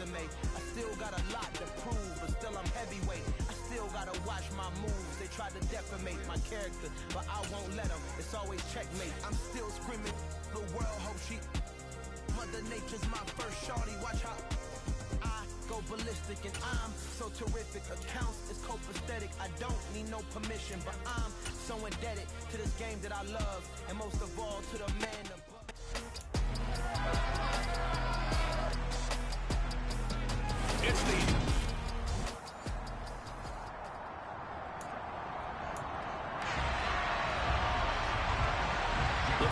resume. I still got a lot to prove, but still I'm heavyweight. I still gotta watch my moves. They try to defamate my character, but I won't let them. It's always checkmate. I'm still screaming. The world hope she. Mother Nature's my first shorty. Watch how I go ballistic, and I'm so terrific. Accounts is copacetic. I don't need no permission, but I'm so indebted to this game that I love, and most of all to the man above. It's the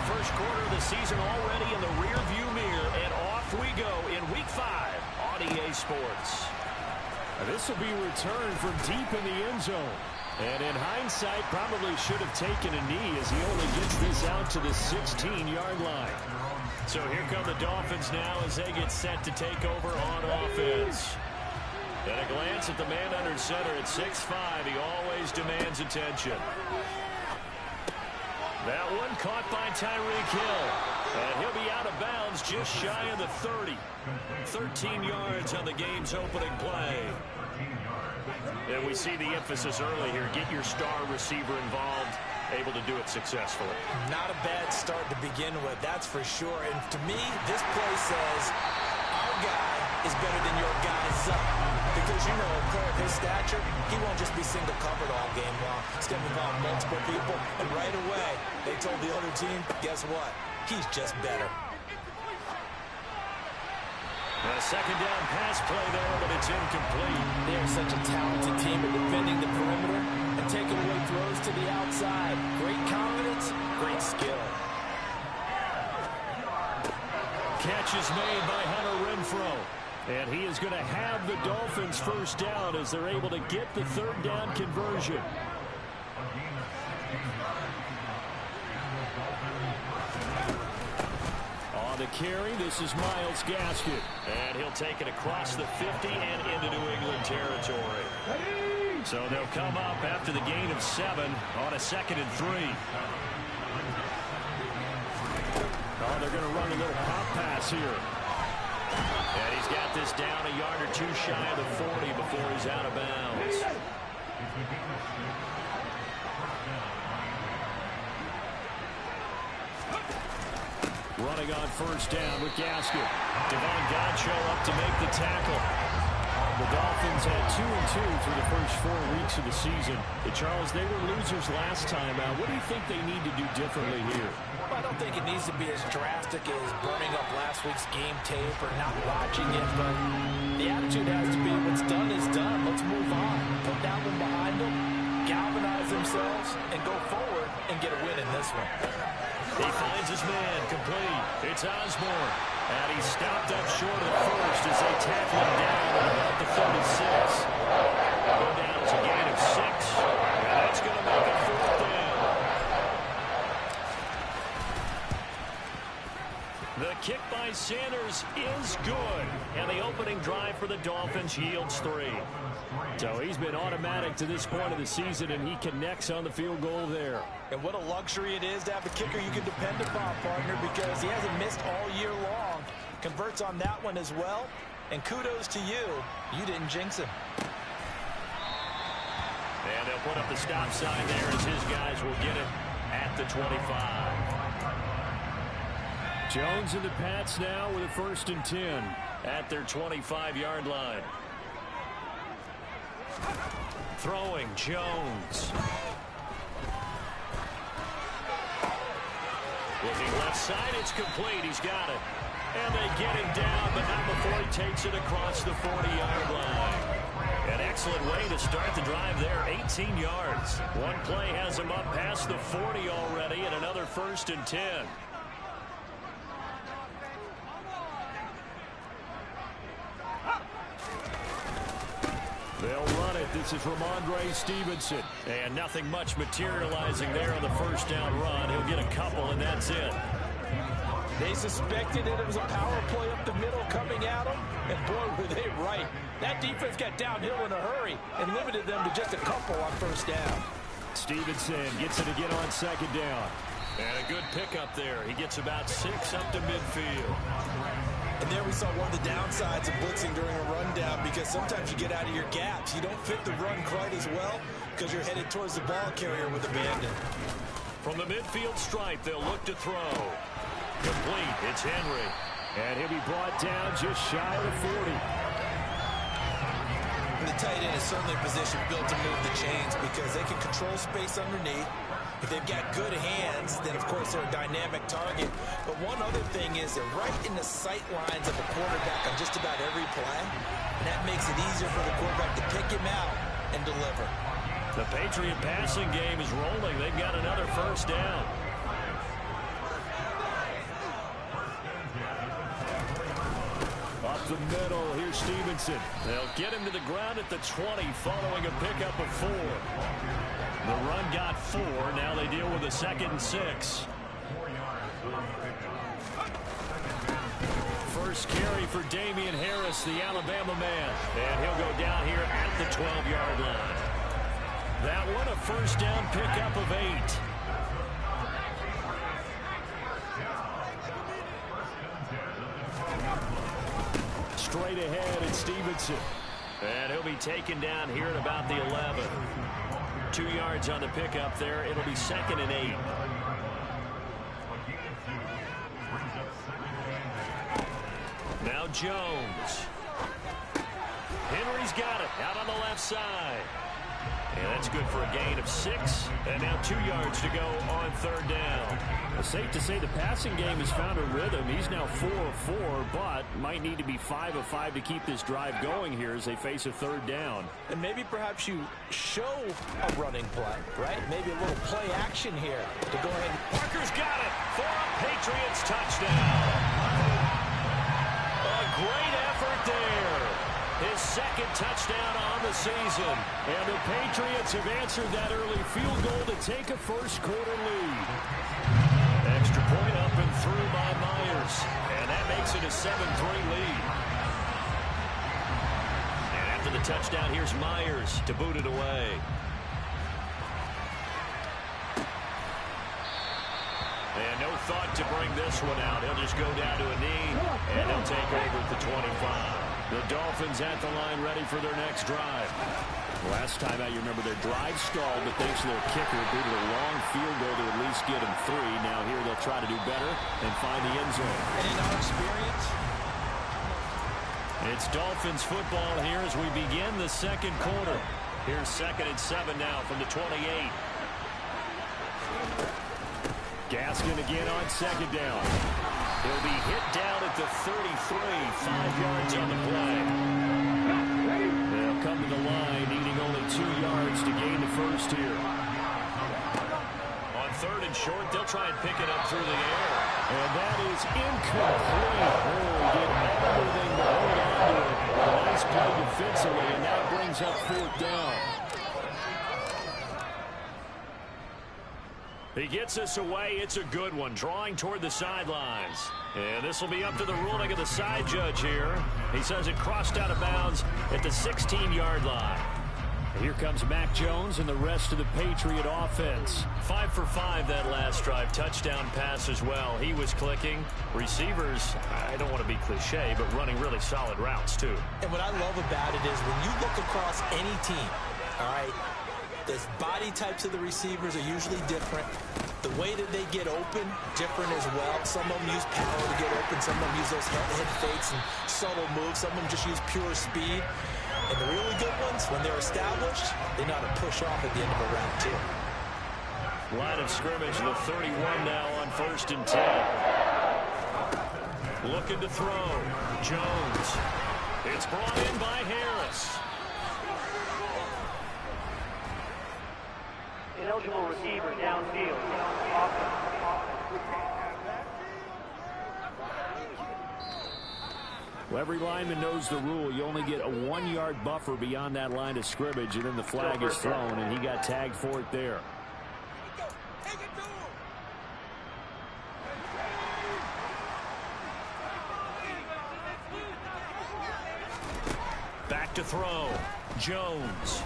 first quarter of the season already in the rear-view mirror, and off we go in Week 5 on EA Sports. This will be returned from deep in the end zone. And in hindsight, probably should have taken a knee as he only gets this out to the 16-yard line. So here come the Dolphins now as they get set to take over on offense. At a glance at the man under center at 6'5", he always demands attention. That one caught by Tyreek Hill. And he'll be out of bounds just shy of the 30. 13 yards on the game's opening play. And we see the emphasis early here. Get your star receiver involved. Able to do it successfully. Not a bad start to begin with, that's for sure. And to me, this play says our guy is better than your guy's up. Because, you know, a player of his stature, he won't just be single covered all game long. He's going to involve multiple people. And right away, they told the other team, guess what? He's just better. A second down pass play there, but it's incomplete. They're such a talented team at defending the perimeter and taking away throws to the outside. Great confidence, great skill. Catch is made by Hunter Renfrow. And he is going to have the Dolphins first down as they're able to get the third down conversion. On the carry, this is Myles Gaskin. And he'll take it across the 50 and into New England territory. So they'll come up after the gain of 7 on a 2nd and 3. Oh, they're going to run a little pop pass here. And he's got this down a yard or two shy of the 40 before he's out of bounds. Running on first down with Gaskin. Devon Godchaux up to make the tackle. The Dolphins had 2-2 through the first 4 weeks of the season. Charles, they were losers last time out. What do you think they need to do differently here? I don't think it needs to be as drastic as burning up last week's game tape or not watching it, but the attitude has to be what's done is done. Let's move on. Put that one behind them, galvanize themselves, and go forward and get a win in this one. He finds his man complete. It's Osborne. And he's stopped up short of the first as they tackle him down at about the 36. Go down to a gain of 6. And that's going to make it 4th down. The kick by Sanders is good. And the opening drive for the Dolphins yields 3. So he's been automatic to this point of the season, and he connects on the field goal there. And what a luxury it is to have a kicker you can depend upon, partner, because he hasn't missed all year long. Converts on that one as well. And kudos to you. You didn't jinx him. And they'll put up the stop sign there as his guys will get it at the 25. Jones and the Pats now with a 1st and 10. At their 25-yard line. Throwing Jones. Looking left side, it's complete. He's got it. And they get him down, but not before he takes it across the 40-yard line. An excellent way to start the drive there, 18 yards. One play has him up past the 40 already, and another 1st and 10. They'll run it. This is Ramondre Stevenson. And nothing much materializing there on the first down run. He'll get a couple, and that's it. They suspected it was a power play up the middle coming at them, and boy, were they right. That defense got downhill in a hurry and limited them to just a couple on first down. Stevenson gets it again on 2nd down. And a good pickup there. He gets about 6 up to midfield. And there we saw one of the downsides of blitzing during a rundown, because sometimes you get out of your gaps. You don't fit the run quite as well because you're headed towards the ball carrier with abandon. From the midfield stripe, they'll look to throw. Complete. It's Henry. And he'll be brought down just shy of the 40. The tight end is certainly a position built to move the chains because they can control space underneath. If they've got good hands, then of course they're a dynamic target. But one other thing is they're right in the sight lines of a quarterback on just about every play. And that makes it easier for the quarterback to pick him out and deliver. The Patriot passing game is rolling. They've got another first down. Up the middle, here's Stevenson. They'll get him to the ground at the 20 following a pickup of 4. The run got 4. Now they deal with a 2nd and 6. First carry for Damian Harris, the Alabama man. And he'll go down here at the 12-yard line. That one a first down pickup of 8. Straight ahead, it's Stevenson. And he'll be taken down here at about the 11. 2 yards on the pickup there. It'll be 2nd and 8. Now Jones. Henry's got it out on the left side. And that's good for a gain of 6. And now 2 yards to go on 3rd down. It's safe to say the passing game has found a rhythm. He's now 4 of 4, but might need to be 5 of 5 to keep this drive going here as they face a 3rd down. And maybe perhaps you show a running play, right? Maybe a little play action here to go ahead. Parker's got it for a Patriots touchdown. A great effort there. His 2nd touchdown on the season. And the Patriots have answered that early field goal to take a first-quarter lead. Extra point up and through by Myers. And that makes it a 7-3 lead. And after the touchdown, here's Myers to boot it away. And no thought to bring this one out. He'll just go down to a knee, and he'll take over at the 25. The Dolphins at the line ready for their next drive. Last time out, you remember their drive stalled, but thanks to their kicker, due to a long field goal to at least get them 3. Now here they'll try to do better and find the end zone. And in our experience, it's Dolphins football here as we begin the 2nd quarter. Here's 2nd and 7 now from the 28. Gaskin again on 2nd down. He'll be hit down at the 33, 5 yards on the play. They'll come to the line, needing only 2 yards to gain the first here. On 3rd and short, they'll try and pick it up through the air. And that is incomplete. Oh, did everything to hold on to it. A nice play defensively, and that brings up 4th down. He gets us away. It's a good one, drawing toward the sidelines. And this will be up to the ruling of the side judge here. He says it crossed out of bounds at the 16-yard line. Here comes Mac Jones and the rest of the Patriot offense. 5 for 5 that last drive. Touchdown pass as well. He was clicking. Receivers, I don't want to be cliche, but running really solid routes too. and what I love about it is when you look across any team, all right, the body types of the receivers are usually different. The way that they get open, different as well. Some of them use power to get open. Some of them use those head fakes and subtle moves. Some of them just use pure speed. And the really good ones, when they're established, they know how to push off at the end of a round, too. Line of scrimmage, the 31 now on 1st and 10. Looking to throw. Jones. It's brought in by Harris. Ineligible receiver downfield. Well, every lineman knows the rule. You only get a 1-yard buffer beyond that line of scrimmage, and then the flag is thrown, and he got tagged for it there. Back to throw. Jones.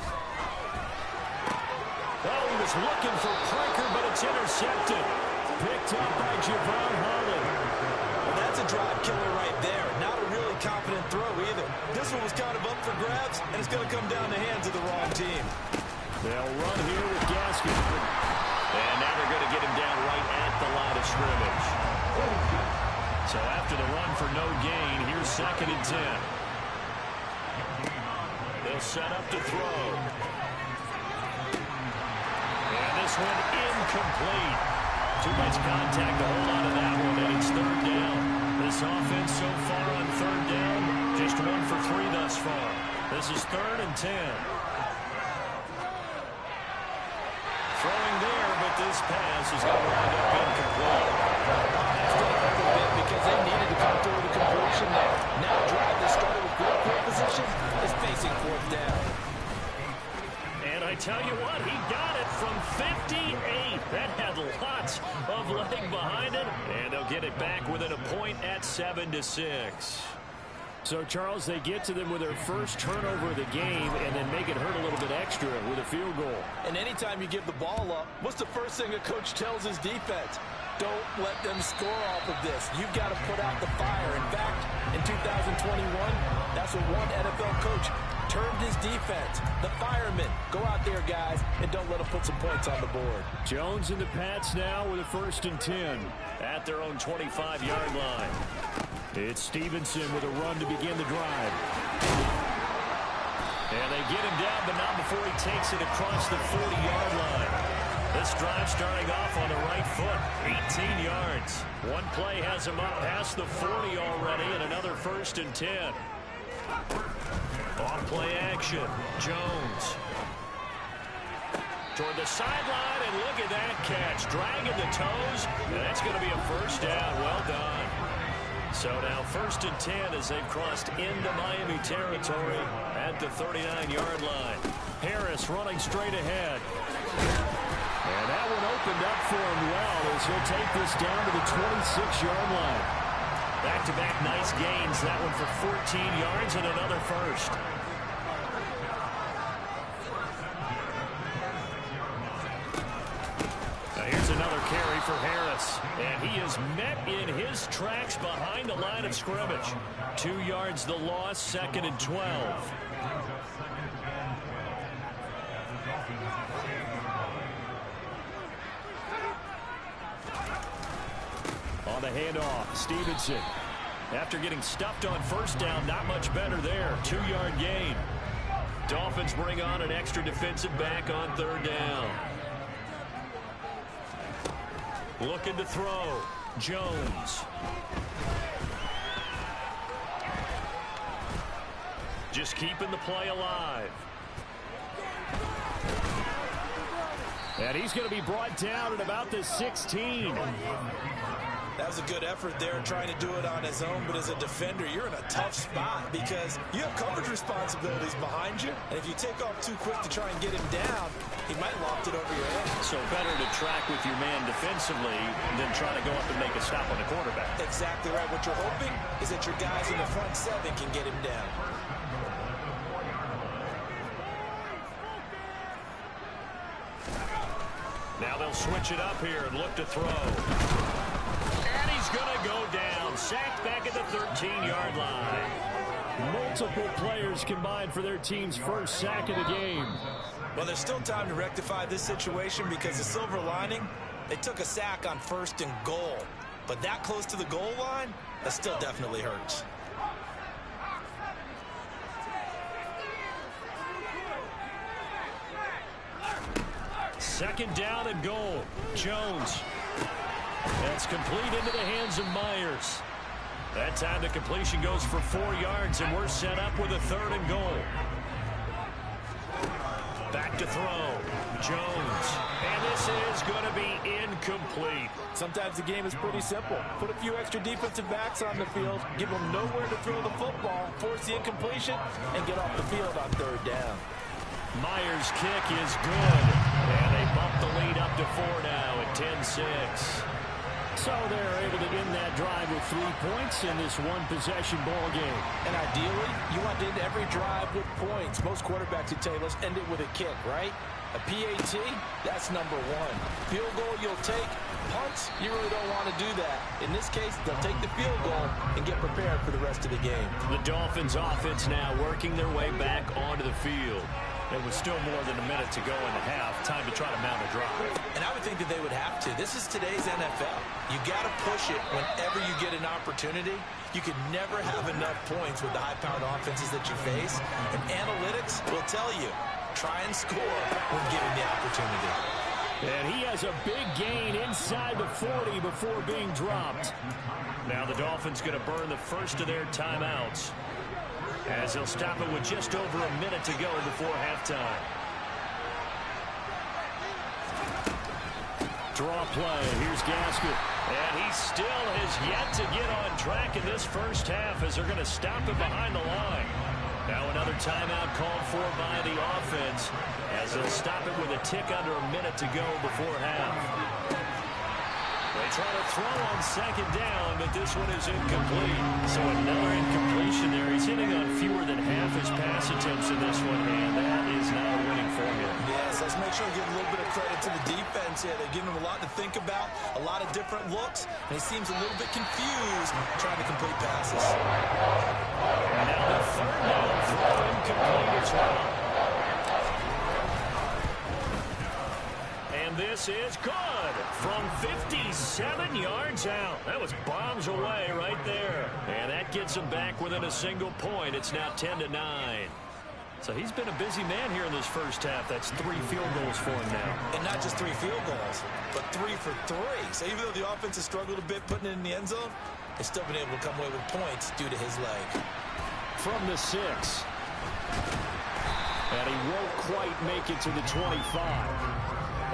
Oh, he was looking for Parker, but it's intercepted. picked up by Javon Holland. Well, that's a drive killer right there. Not a really confident throw either. This one was kind of up for grabs, and it's going to come down the hands of the wrong team. They'll run here with Gaskin. And now they're going to get him down right at the line of scrimmage. So after the run for no gain, here's 2nd and 10. They'll set up to throw. And this one incomplete. Too much contact to hold on to that one, and it's 3rd down. This offense so far on 3rd down, just 1 for 3 thus far. This is 3rd and 10. Throwing there, but this pass is going to wind up incomplete. That's going to hurt a bit because they needed to come through with a completion there. Now a drive that started with good field position is facing 4th down. And I tell you what, he got it from 58. That had lots of leg behind it. And they'll get it back within a point at 7-6. So, Charles, they get to them with their first turnover of the game and then make it hurt a little bit extra with a field goal. And anytime you give the ball up, what's the first thing a coach tells his defense? Don't let them score off of this. You've got to put out the fire. In fact, in 2021, that's what one NFL coach termed his defense. The firemen. Go out there, guys, and don't let them put some points on the board. Jones and the Pats now with a 1st and 10 at their own 25-yard line. It's Stevenson with a run to begin the drive. And they get him down, but not before he takes it across the 40-yard line. This drive starting off on the right foot, 18 yards. One play has him up past the 40 already, and another 1st and 10. Off play action, Jones. Toward the sideline, and look at that catch. Dragging the toes, and that's going to be a 1st down. Well done. So now 1st and 10 as they've crossed into Miami territory at the 39-yard line. Harris running straight ahead. And that one opened up for him well as he'll take this down to the 26-yard line. Back-to-back nice gains. That one for 14 yards and another 1st. Now here's another carry for Harris. And he is met in his tracks behind the line of scrimmage. 2 yards the loss, 2nd and 12. On the handoff, Stevenson. After getting stuffed on 1st down, not much better there. 2-yard gain. Dolphins bring on an extra defensive back on 3rd down. Looking to throw. Jones. Just keeping the play alive. And he's going to be brought down at about the 16. That was a good effort there trying to do it on his own, but as a defender, you're in a tough spot because you have coverage responsibilities behind you, and if you take off too quick to try and get him down, he might loft it over your head. So better to track with your man defensively than try to go up and make a stop on the quarterback. Exactly right. What you're hoping is that your guys in the front 7 can get him down. Now they'll switch it up here and look to throw. And he's going to go down. Sacked back at the 13-yard line. Multiple players combined for their team's first sack of the game. Well, there's still time to rectify this situation because the silver lining, they took a sack on 1st and goal. But that close to the goal line, that still definitely hurts. Second down and goal. Jones. That's complete into the hands of Myers. That time the completion goes for 4 yards, and we're set up with a 3rd and goal. Back to throw. Jones. And this is going to be incomplete. Sometimes the game is pretty simple. Put a few extra defensive backs on the field, give them nowhere to throw the football, force the incompletion, and get off the field on 3rd down. Myers' kick is good. And they bump the lead up to 4 now at 10-6. So they're able to end that drive with 3 points in this one-possession ball game. And ideally, you want to end every drive with points. Most quarterbacks would tell you, let's end it with a kick, right? A PAT, that's number one. Field goal you'll take. Punts, you really don't want to do that. In this case, they'll take the field goal and get prepared for the rest of the game. The Dolphins offense now working their way back onto the field. It was still more than a minute to go in the half. Time to try to mount a drive. And I would think that they would have to. This is today's NFL. You got to push it whenever you get an opportunity. You can never have enough points with the high-powered offenses that you face. And analytics will tell you, try and score when given the opportunity. And he has a big gain inside the 40 before being dropped. Now the Dolphins going to burn the first of their timeouts, as they'll stop it with just over a minute to go before halftime. Draw play. Here's Gaskett. And he still has yet to get on track in this first half, as they're going to stop it behind the line. Now another timeout called for by the offense, as they'll stop it with a tick under a minute to go before half. They try to throw on second down, but this one is incomplete. So another incompletion there. He's hitting on fewer than half his pass attempts in this one, and that is not a winning formula. Yes, let's make sure we give a little bit of credit to the defense here. They're giving him a lot to think about, a lot of different looks, and he seems a little bit confused trying to complete passes. And now the third down throw incomplete as well. And this is good from 57 yards out. That was bombs away right there. And that gets him back within a single point. It's now 10-9. So he's been a busy man here in this first half. That's 3 field goals for him now. And not just 3 field goals, but 3 for 3. So even though the offense has struggled a bit putting it in the end zone, they've still been able to come away with points due to his leg. From the 6. And he won't quite make it to the 25.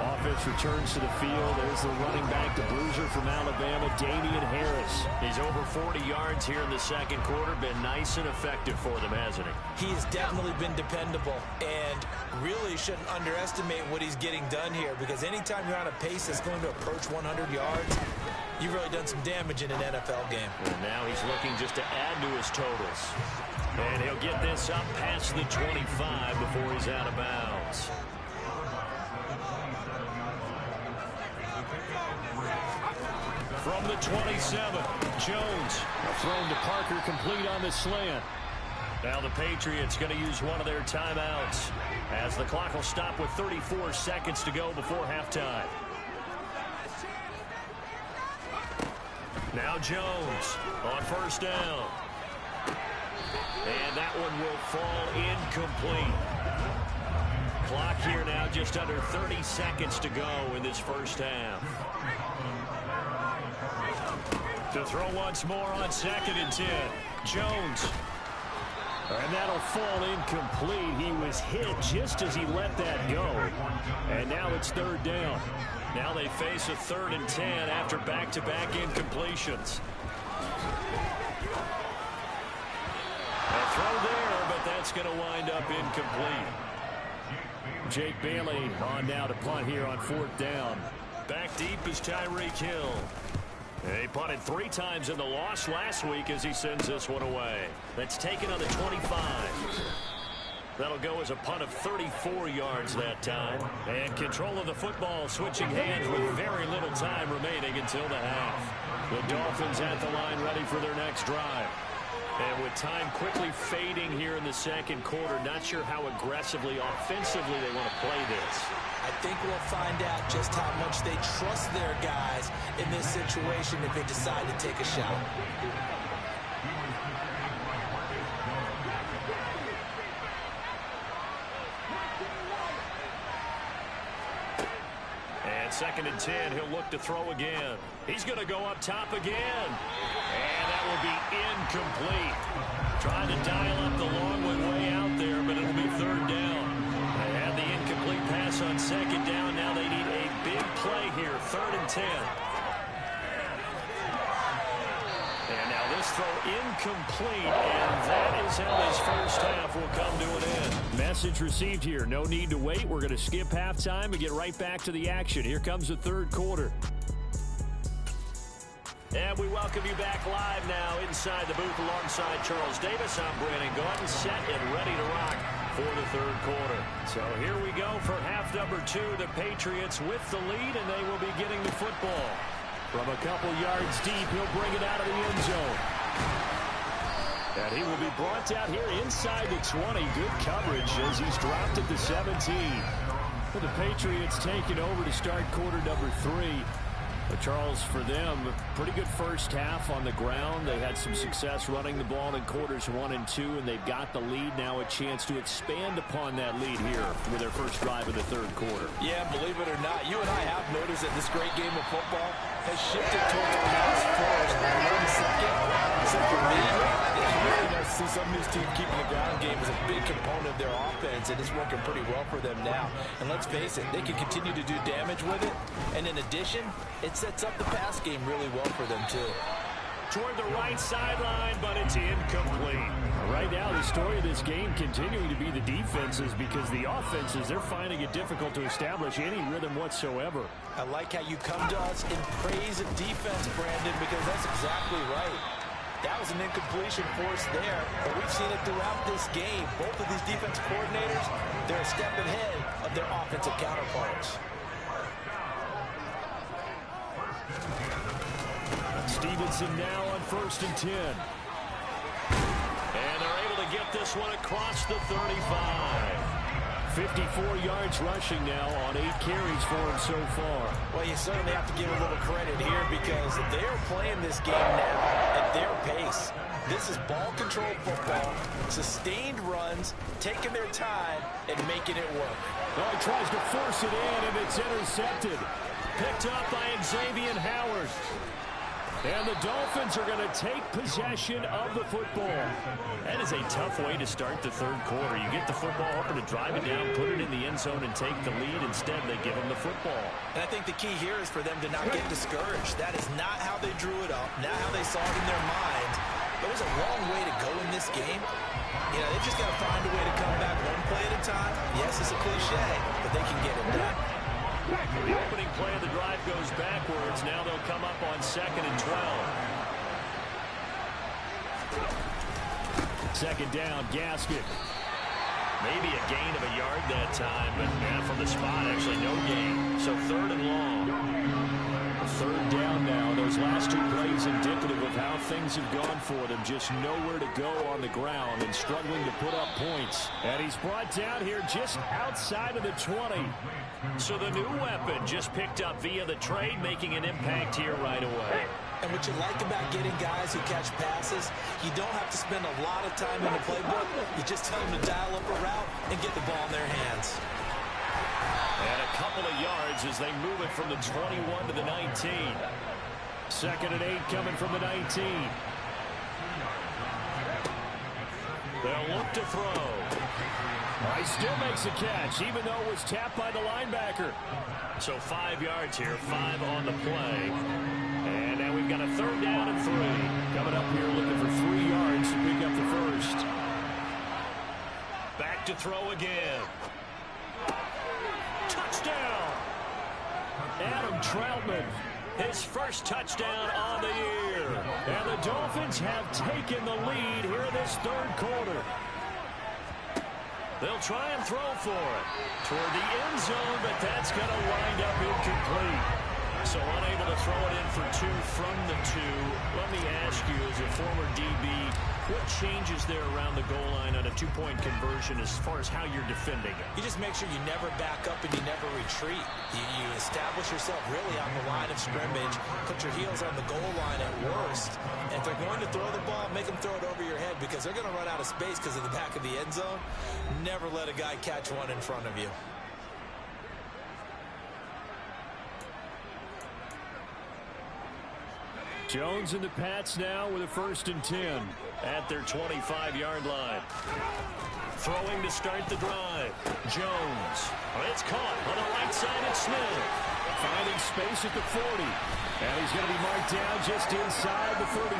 Offense returns to the field. There's the running back, the bruiser from Alabama, Damian Harris. He's over 40 yards here in the second quarter. Been nice and effective for them, hasn't he? He has definitely been dependable, and really shouldn't underestimate what he's getting done here, because anytime you're on a pace that's going to approach 100 yards, you've really done some damage in an NFL game. And now he's looking just to add to his totals. And he'll get this up past the 25 before he's out of bounds. From the 27, Jones thrown to Parker, complete on the slant. Now the Patriots going to use one of their timeouts, as the clock will stop with 34 seconds to go before halftime. Now Jones on first down. And that one will fall incomplete. Clock here now just under 30 seconds to go in this first half. To throw once more on 2nd and 10. Jones. And that'll fall incomplete. He was hit just as he let that go. And now it's 3rd down. Now they face a 3rd and 10 after back-to-back incompletions. A throw there, but that's going to wind up incomplete. Jake Bailey on now to punt here on 4th down. Back deep is Tyreek Hill. He punted 3 times in the loss last week as he sends this one away. That's taken on the 25. That'll go as a punt of 34 yards that time. And control of the football switching hands with very little time remaining until the half. The Dolphins at the line ready for their next drive. And with time quickly fading here in the second quarter, not sure how aggressively, offensively they want to play this. I think we'll find out just how much they trust their guys in this situation if they decide to take a shot. And 2nd and 10, he'll look to throw again. He's going to go up top again. And that will be incomplete. Trying to dial up the long one way out there, but it'll be 3rd down. They had the incomplete pass on 2nd down. Now they need a big play here, 3rd and 10. And now this throw incomplete, and that is how this first half will come to an end. Message received here. No need to wait. We're going to skip halftime and get right back to the action. Here comes the 3rd quarter. And we welcome you back live now inside the booth alongside Charles Davis. I'm Brandon Gaudin, set and ready to rock for the third quarter. So here we go for half number 2. The Patriots with the lead, and they will be getting the football. From a couple yards deep, he'll bring it out of the end zone. And he will be brought out here inside the 20. Good coverage as he's dropped at the 17. For the Patriots taking over to start quarter number 3. But Charles, for them, pretty good first half on the ground. They had some success running the ball in quarters 1 and 2, and they've got the lead now, a chance to expand upon that lead here with their first drive of the third quarter. Yeah, believe it or not, you and I have noticed that this great game of football has shifted towards pass first and second. So for me, it's really nice to see some of these teams keeping the ground game as a big component of their offense, and it's working pretty well for them now. And let's face it, they can continue to do damage with it. And in addition, it sets up the pass game really well for them, too. Toward the right sideline, but it's incomplete. Right now, the story of this game continuing to be the defenses, because the offenses, they're finding it difficult to establish any rhythm whatsoever. I like how you come to us in praise of defense, Brandon, because that's exactly right. That was an incompletion force there, but we've seen it throughout this game. Both of these defense coordinators, they're a step ahead of their offensive counterparts. Stevenson now on 1st and 10. And they're able to get this one across the 35. 54 yards rushing now on 8 carries for him so far. Well, you certainly have to give a little credit here because they're playing this game now at their pace. This is ball control football, sustained runs, taking their time, and making it work. Oh, he tries to force it in, and it's intercepted. Picked up by Xavier Howard. And the Dolphins are going to take possession of the football. That is a tough way to start the third quarter. You get the football, hoping to drive it down, put it in the end zone, and take the lead. Instead, they give them the football. And I think the key here is for them to not get discouraged. That is not how they drew it up, not how they saw it in their mind. There's a long way to go in this game. You know, they've just got to find a way to come back one play at a time. Yes, it's a cliche, but they can get it done. The opening play of the drive goes backwards. Now they'll come up on 2nd and 12. 2nd down, Gaskin. Maybe a gain of a yard that time, but from the spot, actually no gain. So 3rd and long. 3rd down now. Those last 2 plays indicative of how things have gone for them. Just nowhere to go on the ground and struggling to put up points. And he's brought down here just outside of the 20. So the new weapon just picked up via the trade, making an impact here right away. And what you like about getting guys who catch passes, you don't have to spend a lot of time in the playbook. You just tell them to dial up a route and get the ball in their hands. And a couple of yards as they move it from the 21 to the 19. 2nd and 8 coming from the 19. They'll look to throw. He still makes a catch, even though it was tapped by the linebacker. So 5 yards here, 5 on the play. And now we've got a 3rd down and 3. Coming up here looking for 3 yards to pick up the first. Back to throw again. Touchdown! Adam Troutman. His first touchdown on the year. And the Dolphins have taken the lead here in this 3rd quarter. They'll try and throw for it toward the end zone, but that's going to wind up incomplete. So unable to throw it in for 2 from the 2. Let me ask you, as a former DB, what changes there around the goal line on a 2-point conversion as far as how you're defending it? You just make sure you never back up and you never retreat. You establish yourself really on the line of scrimmage, put your heels on the goal line at worst. And if they're going to throw the ball, make them throw it over your head because they're going to run out of space because of the back of the end zone. Never let a guy catch one in front of you. Jones and the Pats now with a 1st and 10 at their 25-yard line. Throwing to start the drive. Jones. It's caught on the right side of Smith. Finding space at the 40. And he's going to be marked down just inside the 35.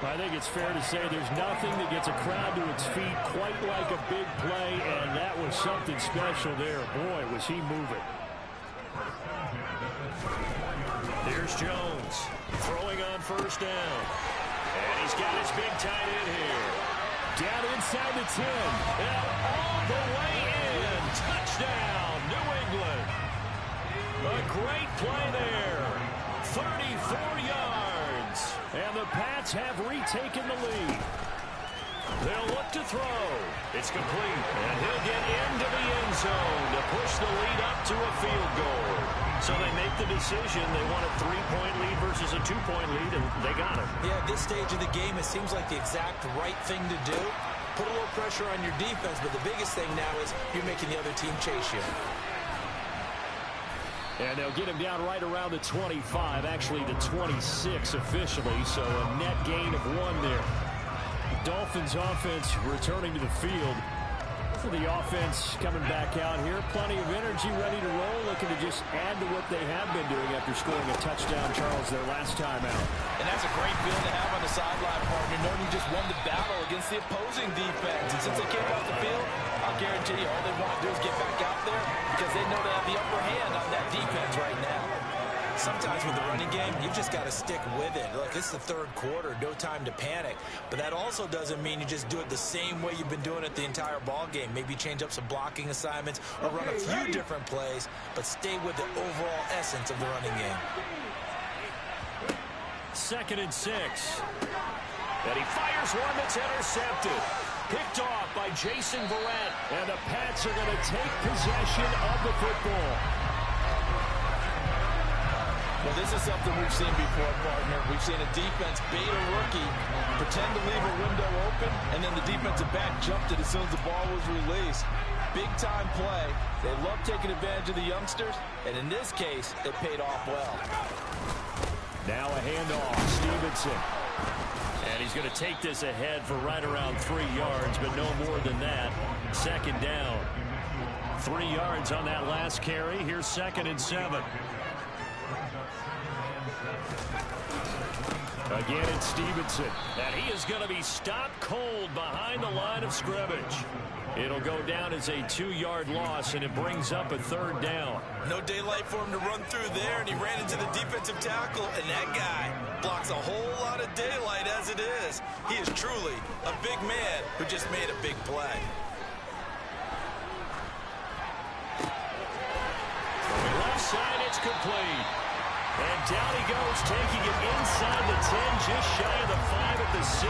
I think it's fair to say there's nothing that gets a crowd to its feet quite like a big play, and that was something special there. Boy, was he moving. Here's Jones throwing on 1st down. And he's got his big tight end here. Down inside the 10. And all the way in. Touchdown, New England. A great play there. 34 yards. And the Pats have retaken the lead. They'll look to throw. It's complete. And he'll get into the end zone to push the lead up to a field goal. So they make the decision. They want a 3-point lead versus a 2-point lead, and they got it. Yeah, at this stage of the game, it seems like the exact right thing to do. Put a little pressure on your defense, but the biggest thing now is you're making the other team chase you. And they'll get him down right around the 25, actually the 26 officially, so a net gain of 1 there. Dolphins offense returning to the field. For the offense coming back out here, plenty of energy, ready to roll, looking to just add to what they have been doing after scoring a touchdown, Charles, their last time out. And that's a great feeling to have on the sideline, partner, knowing you just won the battle against the opposing defense. And since they came off the field, I'll guarantee you all they want to do is get back out there because they know they have the upper hand on that defense right now. Sometimes with the running game, you've just got to stick with it. Look, it's the third quarter, no time to panic. But that also doesn't mean you just do it the same way you've been doing it the entire ball game. Maybe change up some blocking assignments or run a few different plays, but stay with the overall essence of the running game. 2nd and 6. And he fires one that's intercepted. Picked off by Jason Verrett. And the Pats are going to take possession of the football. Well, this is something we've seen before, partner. We've seen a defense bait a rookie, pretend to leave a window open, and then the defensive back jumped it as soon as the ball was released. Big-time play. They love taking advantage of the youngsters, and in this case, it paid off well. Now a handoff, Stevenson. And he's going to take this ahead for right around 3 yards, but no more than that. 2nd down. 3 yards on that last carry. Here's 2nd and 7. Again, it's Stevenson. And he is going to be stopped cold behind the line of scrimmage. It'll go down as a 2-yard loss, and it brings up a 3rd down. No daylight for him to run through there, and he ran into the defensive tackle, and that guy blocks a whole lot of daylight as it is. He is truly a big man who just made a big play. From the left side, it's complete. And down he goes, taking it inside the 10, just shy of the 5 at the 6.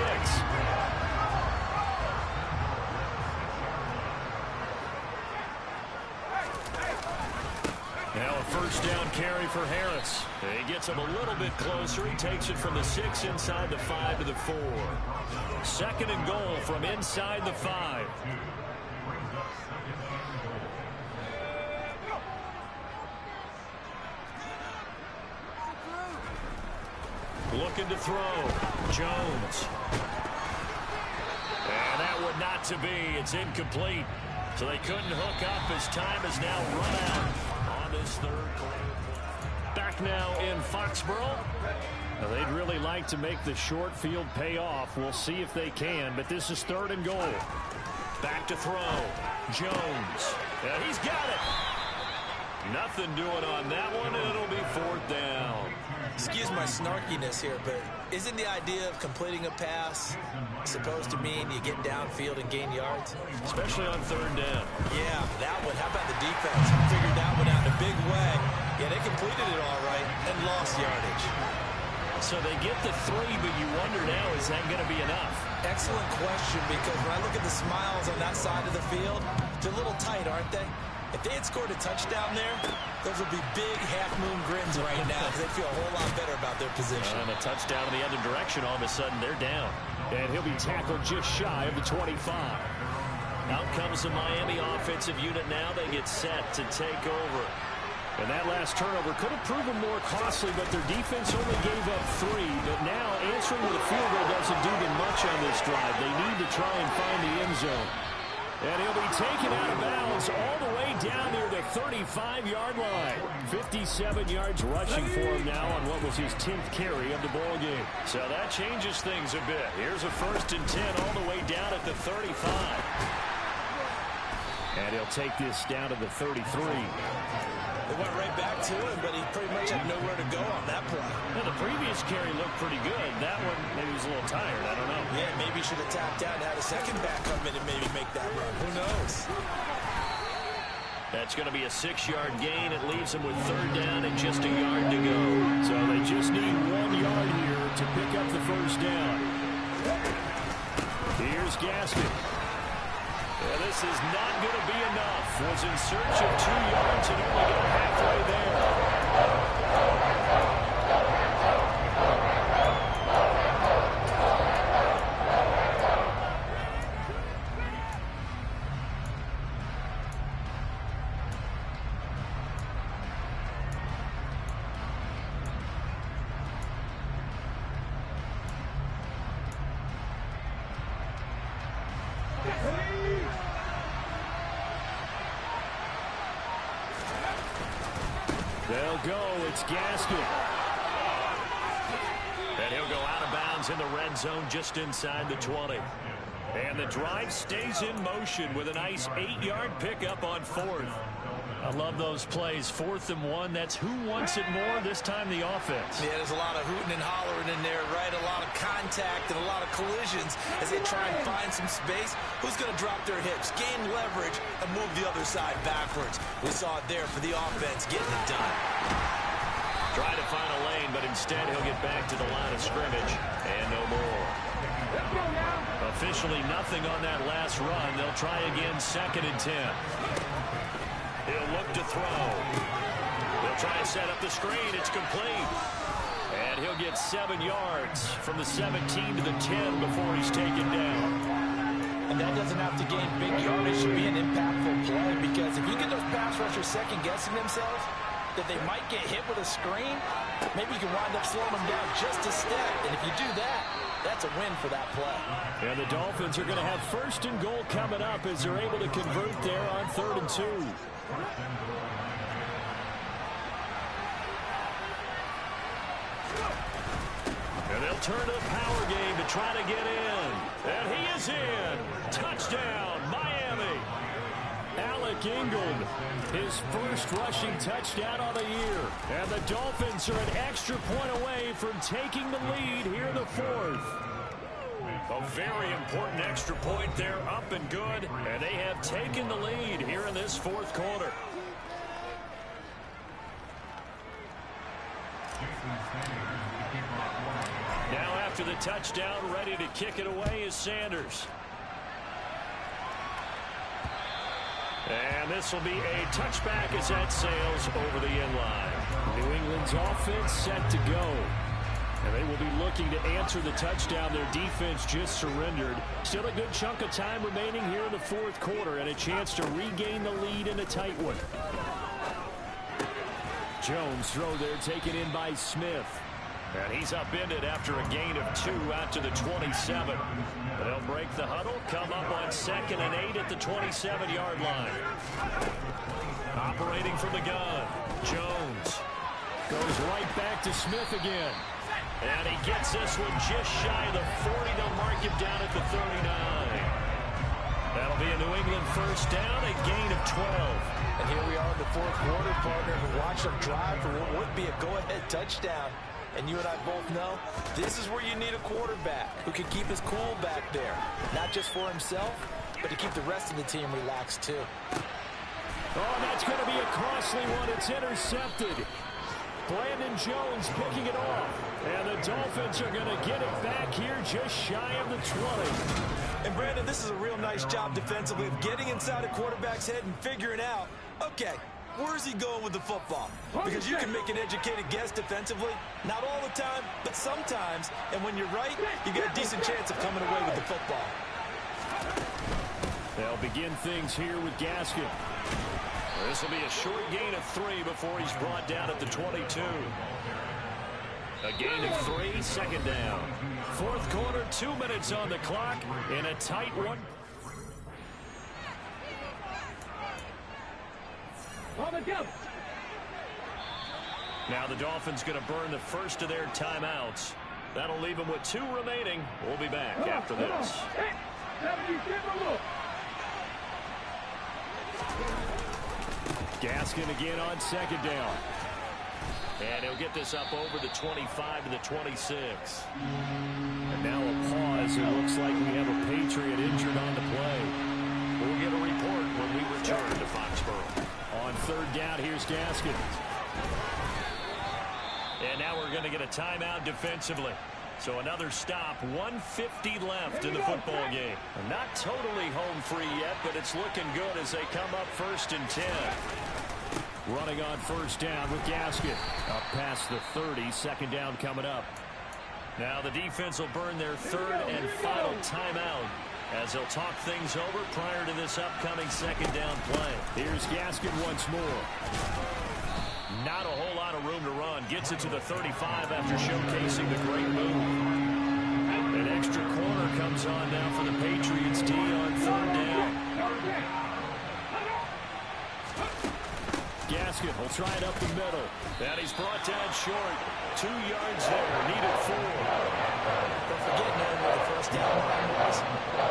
Now a 1st down carry for Harris. He gets him a little bit closer. He takes it from the 6 inside the 5 to the 4. 2nd and goal from inside the 5. Looking to throw. Jones. And that would not to be. It's incomplete. So they couldn't hook up as time has now run out on this 3rd quarter. Back now in Foxborough. Now they'd really like to make the short field pay off. We'll see if they can, but this is 3rd and goal. Back to throw. Jones. And he's got it. Nothing doing on that one, and it'll be 4th down. Excuse my snarkiness here, but isn't the idea of completing a pass supposed to mean you get downfield and gain yards? Especially on 3rd down. Yeah, that one. How about the defense? Figured that one out in a big way. Yeah, they completed it all right and lost yardage. So they get the 3, but you wonder now, is that going to be enough? Excellent question, because when I look at the smiles on that side of the field, they're a little tight, aren't they? If they had scored a touchdown there, those would be big half-moon grins right now because they feel a whole lot better about their position. And a touchdown in the other direction, all of a sudden they're down. And he'll be tackled just shy of the 25. Out comes the Miami offensive unit now. They get set to take over. And that last turnover could have proven more costly, but their defense only gave up 3. But now answering with a field goal doesn't do them much on this drive. They need to try and find the end zone. And he'll be taken out of bounds all the way down near the 35-yard line. 57 yards rushing for him now on what was his 10th carry of the ball game. So that changes things a bit. Here's a 1st and 10 all the way down at the 35. And he'll take this down to the 33. They went right back to him, but he pretty much had nowhere to go on that play. Well, the previous carry looked pretty good. That one, maybe he was a little tired. I don't know. Yeah, maybe should have tapped out and had a second back come in and maybe make that run. Who knows? That's going to be a 6-yard gain. It leaves them with 3rd down and just a yard to go. So they just need 1 yard here to pick up the first down. Here's Gaskin. Yeah, this is not going to be enough. Was in search of 2 yards and only got halfway there. They'll go. It's Gaskin. And he'll go out of bounds in the red zone just inside the 20. And the drive stays in motion with a nice 8-yard pickup on 4th. I love those plays. 4th and 1. That's who wants it more, this time the offense. Yeah, there's a lot of hooting and hollering in there, right? A lot of contact and a lot of collisions as they try and find some space. Who's going to drop their hips, gain leverage, and move the other side backwards? We saw it there for the offense getting it done. Try to find a lane, but instead he'll get back to the line of scrimmage and no more. Officially nothing on that last run. They'll try again, 2nd and 10. He'll look to throw. He'll try to set up the screen. It's complete. And he'll get 7 yards from the 17 to the 10 before he's taken down. And that doesn't have to gain big yardage to be an impactful play, because if you get those pass rushers second-guessing themselves that they might get hit with a screen, maybe you can wind up slowing them down just a step. And if you do that, that's a win for that play. And the Dolphins are going to have 1st and goal coming up as they're able to convert there on 3rd and 2. And they'll turn to the power game to try to get in. And he is in. Touchdown, Miami. Alec Ingold, his first rushing touchdown of the year. And the Dolphins are an extra point away from taking the lead here in the 4th. A very important extra point there, up and good. And they have taken the lead here in this 4th quarter. Now after the touchdown, ready to kick it away is Sanders. And this will be a touchback as that sails over the end line. New England's offense set to go. And they will be looking to answer the touchdown. Their defense just surrendered. Still a good chunk of time remaining here in the 4th quarter and a chance to regain the lead in a tight one. Jones throw there taken in by Smith. And he's upended after a gain of 2 out to the 27. They'll break the huddle, come up on 2nd and 8 at the 27-yard line. Operating from the gun, Jones goes right back to Smith again. And he gets this one just shy of the 40. They'll mark him down at the 39. That'll be a New England 1st down, a gain of 12. And here we are in the 4th quarter, partner, who watched them drive for what would be a go-ahead touchdown. And you and I both know this is where you need a quarterback who can keep his cool back there. Not just for himself, but to keep the rest of the team relaxed too. Oh, that's going to be a costly one. It's intercepted. Brandon Jones picking it off. And the Dolphins are going to get it back here just shy of the 20. And Brandon, this is a real nice job defensively of getting inside a quarterback's head and figuring out, okay, where's he going with the football? Because you can make an educated guess defensively. Not all the time, but sometimes. And when you're right, you get a decent chance of coming away with the football. They'll begin things here with Gaskin. This will be a short gain of 3 before he's brought down at the 22. A gain of 3, 2nd down. 4th quarter, 2 minutes on the clock in a tight one. Now the Dolphins going to burn the first of their timeouts. That'll leave them with 2 remaining. We'll be back after this. Gaskin again on 2nd down. And he'll get this up over the 25 to the 26. And now a pause Charles, it looks like we have a Patriot injured on the play. We'll get a report when we return to Foxborough. On third down, here's Gaskin. And now we're going to get a timeout defensively. So another stop, 1:50 left in the football game. Not totally home free yet, but it's looking good as they come up 1st and 10. Running on first down with Gaskin. Up past the 30, second down coming up. Now the defense will burn their third and final timeout as they'll talk things over prior to this upcoming second down play. Here's Gaskin once more. Not a whole lot of room to run. Gets it to the 35 after showcasing the great move. An extra corner comes on now for the Patriots D on third down. Gaskin will try it up the middle. And he's brought down short. 2 yards there. Needed 4. Don't forget, knowing where the first down line was.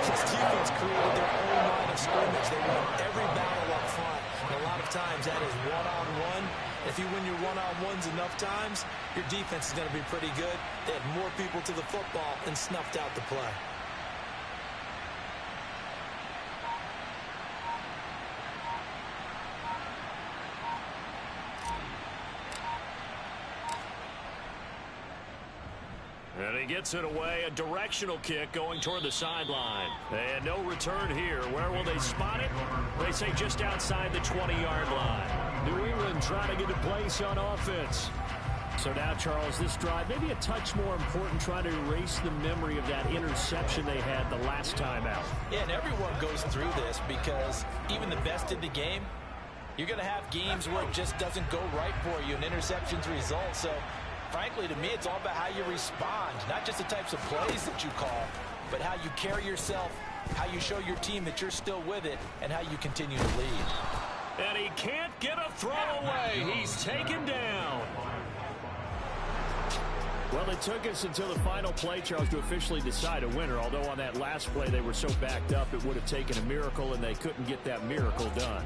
This defense created their own line of scrimmage. They won every battle up front. And a lot of times that is one-on-one. If you win your one-on-ones enough times, your defense is going to be pretty good. They had more people to the football and snuffed out the play. And he gets it away. A directional kick going toward the sideline. And no return here. Where will they spot it? They say just outside the 20-yard line. New England trying to get a place on offense. So now, Charles, this drive maybe a touch more important, trying to erase the memory of that interception they had the last time out. Yeah, and everyone goes through this because even the best in the game, you're going to have games where it just doesn't go right for you, and interceptions result. So, frankly, to me, it's all about how you respond, not just the types of plays that you call, but how you carry yourself, how you show your team that you're still with it, and how you continue to lead. And he can't get a throw away. He's taken down. Well, it took us until the final play, Charles, to officially decide a winner, although on that last play they were so backed up it would have taken a miracle, and they couldn't get that miracle done.